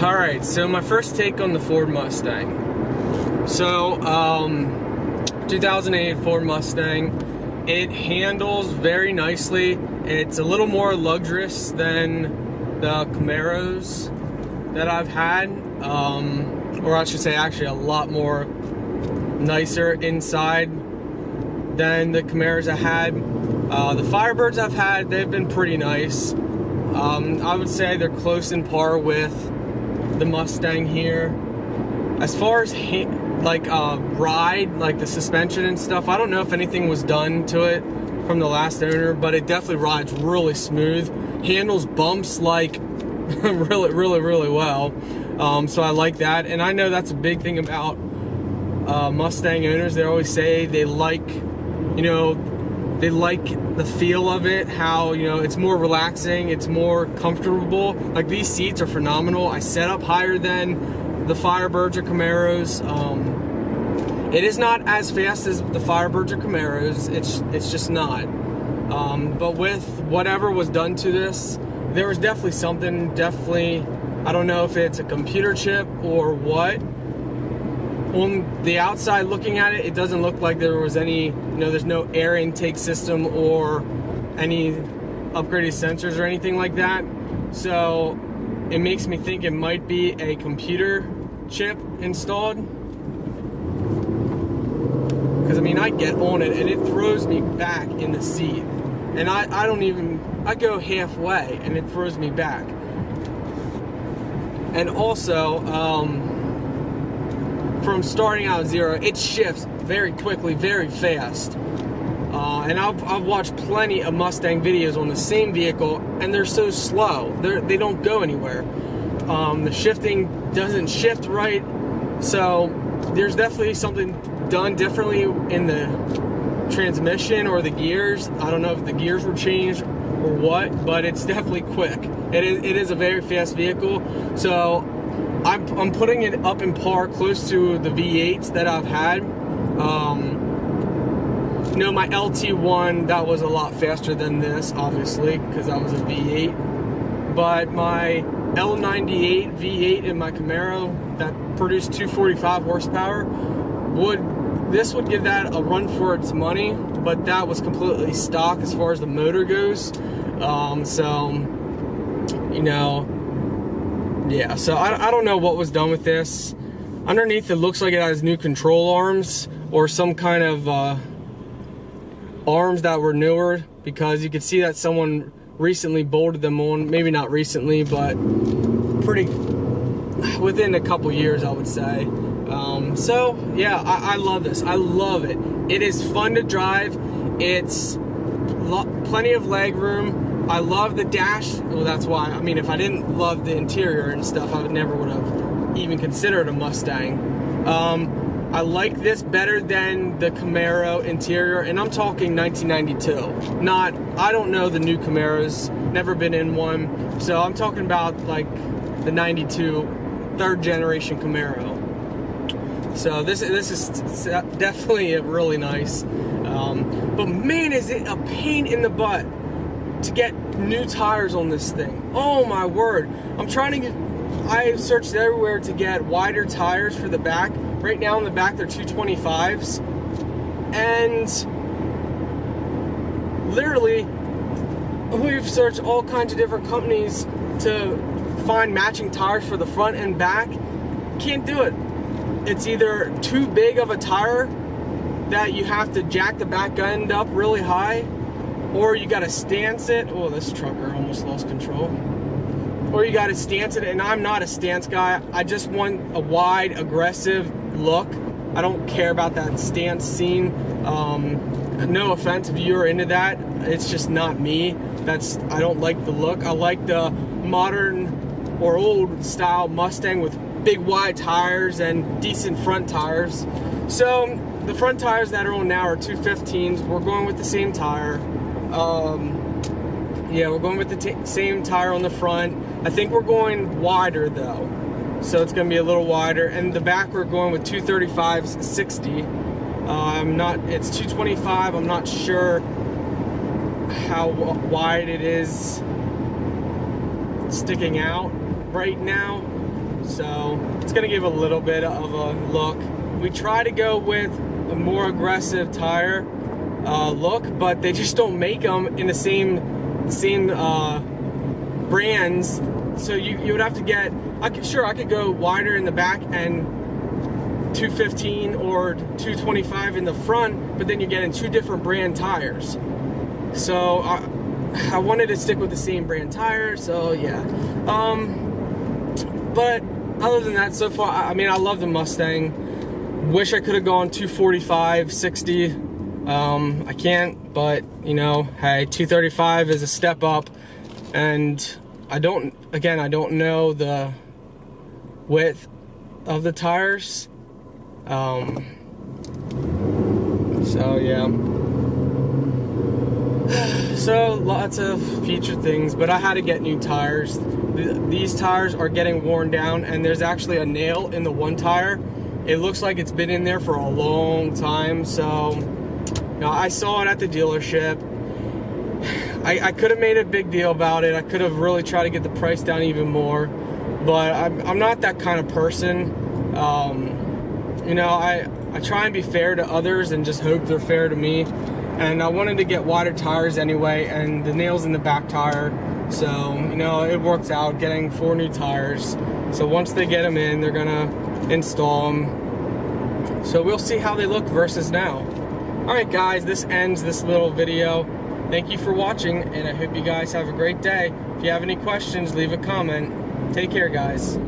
Alright, so my first take on the Ford Mustang. So, 2008 Ford Mustang. It handles very nicely. It's a little more luxurious than the Camaros that I've had. Or I should say actually a lot more nicer inside than the Camaros I had. The Firebirds I've had, they've been pretty nice. I would say they're close in par with the Mustang here. As far as ride, like the suspension and stuff, I don't know if anything was done to it from the last owner, but it definitely rides really smooth. Handles bumps like really well. So I like that, and I know that's a big thing about Mustang owners. They always say they like, they like the feel of it, how, it's more relaxing, it's more comfortable. Like, these seats are phenomenal. I set up higher than the Firebirds or Camaros. It is not as fast as the Firebirds or Camaros. It's just not. But with whatever was done to this, there was definitely something, I don't know if it's a computer chip or what. On the outside looking at it, it doesn't look like there was any, there's no air intake system or any upgraded sensors or anything like that. So it makes me think it might be a computer chip installed. Because I get on it and it throws me back in the seat. And I go halfway and it throws me back. And also, from starting out at zero, it shifts very quickly, very fast. And I've watched plenty of Mustang videos on the same vehicle, and they're so slow. They don't go anywhere. The shifting doesn't shift right. So there's definitely something done differently in the transmission or the gears. I don't know if the gears were changed or what, but it's definitely quick. It is a very fast vehicle. So I'm putting it up in par, close to the V8s that I've had. My LT1, that was a lot faster than this, obviously, because that was a V8. But my L98 V8 in my Camaro that produced 245 horsepower, this would give that a run for its money, but that was completely stock as far as the motor goes. Yeah, so I don't know what was done with this. Underneath, it looks like it has new control arms or some kind of arms that were newer, because you could see that someone recently bolted them on. Maybe not recently, but within a couple years, I would say. So yeah, I love this. I love it. It is fun to drive. It's plenty of leg room. I love the dash. Well, that's why. If I didn't love the interior and stuff, I never would have even considered a Mustang. I like this better than the Camaro interior, and I'm talking 1992. I don't know the new Camaros, never been in one, so I'm talking about like the 92 third generation Camaro. So this is definitely really nice. But man, is it a pain in the butt to get new tires on this thing. Oh my word. I've searched everywhere to get wider tires for the back. Right now in the back they're 225s. And literally, we've searched all kinds of different companies to find matching tires for the front and back. Can't do it. It's either too big of a tire that you have to jack the back end up really high, or you gotta stance it. Oh, this trucker almost lost control. Or you gotta stance it, and I'm not a stance guy. I just want a wide, aggressive look. I don't care about that stance scene. No offense if you're into that. It's just not me. I don't like the look. I like the modern or old style Mustang with big wide tires and decent front tires. So the front tires that are on now are 215s. We're going with the same tire. Yeah, we're going with the same tire on the front. I think we're going wider though, so it's going to be a little wider. And the back we're going with 235s 60. It's 225. I'm not sure how wide it is sticking out right now. so it's gonna give a little bit of a look. We try to go with a more aggressive tire look, but they just don't make them in the same brands. So you would have to get, I could go wider in the back and 215 or 225 in the front, but then you're getting two different brand tires. So I wanted to stick with the same brand tire, so yeah. But other than that, so far, I mean, I love the Mustang. Wish I could have gone 245, 60. I can't, but you know, hey, 235 is a step up, and I don't know the width of the tires. So yeah. So lots of future things, but I had to get new tires. These tires are getting worn down, and there's actually a nail in the one tire. It looks like it's been in there for a long time, so you know, I saw it at the dealership. I could have made a big deal about it. I could have really tried to get the price down even more, but I'm not that kind of person. You know, I try and be fair to others and just hope they're fair to me. And I wanted to get wider tires anyway, and the nail's in the back tire. So, you know, it works out getting 4 new tires. So once they get them in, they're gonna install them. So we'll see how they look versus now. All right, guys, this ends this little video. Thank you for watching, and I hope you guys have a great day. If you have any questions, leave a comment. Take care, guys.